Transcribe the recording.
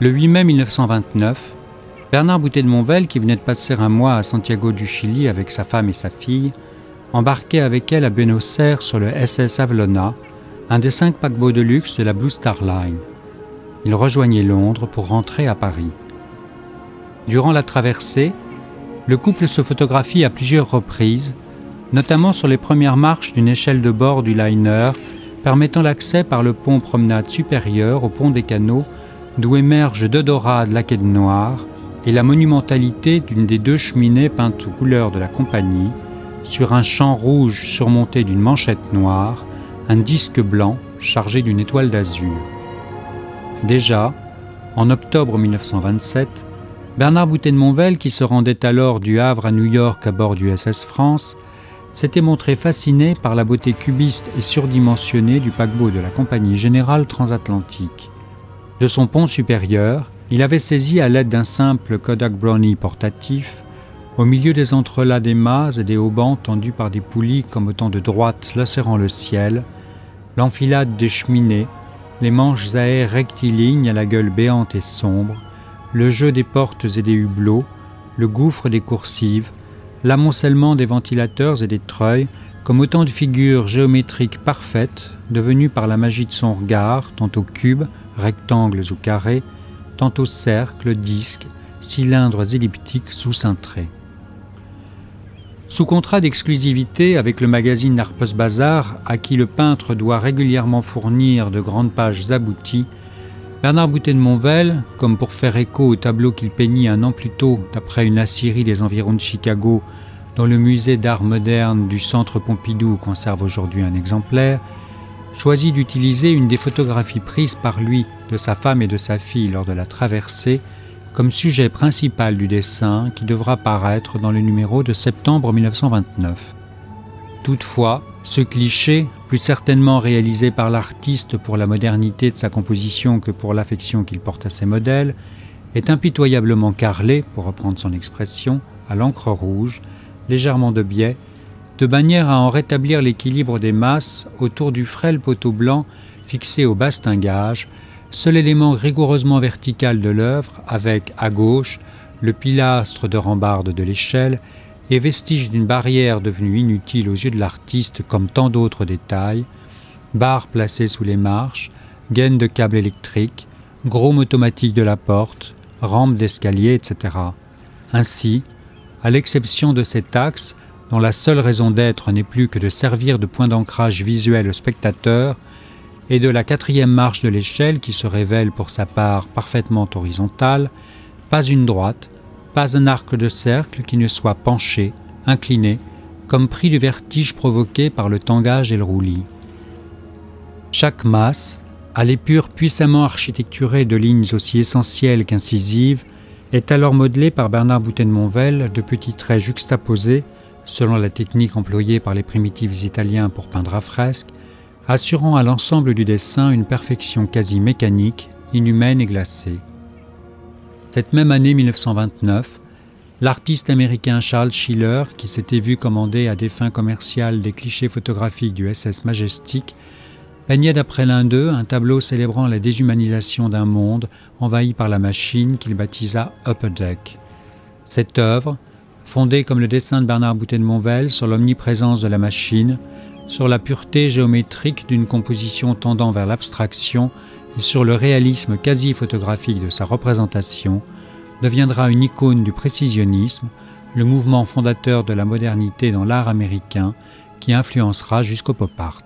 Le 8 mai 1929, Bernard Boutet de Monvel, qui venait de passer un mois à Santiago du Chili avec sa femme et sa fille, embarquait avec elle à Buenos Aires sur le SS Avalona, un des 5 paquebots de luxe de la Blue Star Line. Il rejoignait Londres pour rentrer à Paris. Durant la traversée, le couple se photographie à plusieurs reprises, notamment sur les premières marches d'une échelle de bord du liner, permettant l'accès par le pont promenade supérieure au pont des Canaux, d'où émergent 2 dorades laquées de noir et la monumentalité d'une des 2 cheminées peintes aux couleurs de la compagnie, sur un champ rouge surmonté d'une manchette noire, un disque blanc chargé d'une étoile d'azur. Déjà, en octobre 1927, Bernard Boutet de Monvel, qui se rendait alors du Havre à New York à bord du SS France, s'était montré fasciné par la beauté cubiste et surdimensionnée du paquebot de la Compagnie Générale Transatlantique. De son pont supérieur, il avait saisi à l'aide d'un simple Kodak Brownie portatif, au milieu des entrelacs des mâts et des haubans tendus par des poulies comme autant de droites lacérant le ciel, l'enfilade des cheminées, les manches à air rectilignes à la gueule béante et sombre, le jeu des portes et des hublots, le gouffre des coursives, l'amoncellement des ventilateurs et des treuils, comme autant de figures géométriques parfaites, devenues par la magie de son regard, tantôt cubes, rectangles ou carrés, tantôt cercles, disques, cylindres elliptiques sous-cintrés. Sous contrat d'exclusivité avec le magazine Harper's Bazaar, à qui le peintre doit régulièrement fournir de grandes pages abouties, Bernard Boutet de Monvel, comme pour faire écho au tableau qu'il peignit un an plus tôt d'après une Assyrie des environs de Chicago, dont le musée d'art moderne du Centre Pompidou conserve aujourd'hui un exemplaire, choisit d'utiliser une des photographies prises par lui de sa femme et de sa fille lors de la traversée comme sujet principal du dessin qui devra paraître dans le numéro de septembre 1929. Toutefois, ce cliché, plus certainement réalisé par l'artiste pour la modernité de sa composition que pour l'affection qu'il porte à ses modèles, est impitoyablement carrelé, pour reprendre son expression, à l'encre rouge, légèrement de biais, de manière à en rétablir l'équilibre des masses autour du frêle poteau blanc fixé au bastingage, seul élément rigoureusement vertical de l'œuvre, avec, à gauche, le pilastre de rambarde de l'échelle et vestige d'une barrière devenue inutile aux yeux de l'artiste comme tant d'autres détails, barres placées sous les marches, gaines de câbles électriques, gros automatique de la porte, rampe d'escalier, etc. Ainsi, à l'exception de cet axe, dont la seule raison d'être n'est plus que de servir de point d'ancrage visuel au spectateur, et de la 4e marche de l'échelle qui se révèle pour sa part parfaitement horizontale, pas une droite, pas un arc de cercle qui ne soit penché, incliné, comme pris du vertige provoqué par le tangage et le roulis. Chaque masse, à l'épure puissamment architecturée de lignes aussi essentielles qu'incisives, est alors modelée par Bernard Boutet de Monvel de petits traits juxtaposés, selon la technique employée par les primitifs italiens pour peindre à fresque, assurant à l'ensemble du dessin une perfection quasi mécanique, inhumaine et glacée. Cette même année 1929, l'artiste américain Charles Schiller, qui s'était vu commander à des fins commerciales des clichés photographiques du SS Majestic, peignait d'après l'un d'eux un tableau célébrant la déshumanisation d'un monde envahi par la machine qu'il baptisa Upper Deck. Cette œuvre, fondée comme le dessin de Bernard Boutet de Monvel sur l'omniprésence de la machine, sur la pureté géométrique d'une composition tendant vers l'abstraction et sur le réalisme quasi-photographique de sa représentation, deviendra une icône du précisionnisme, le mouvement fondateur de la modernité dans l'art américain qui influencera jusqu'au pop art.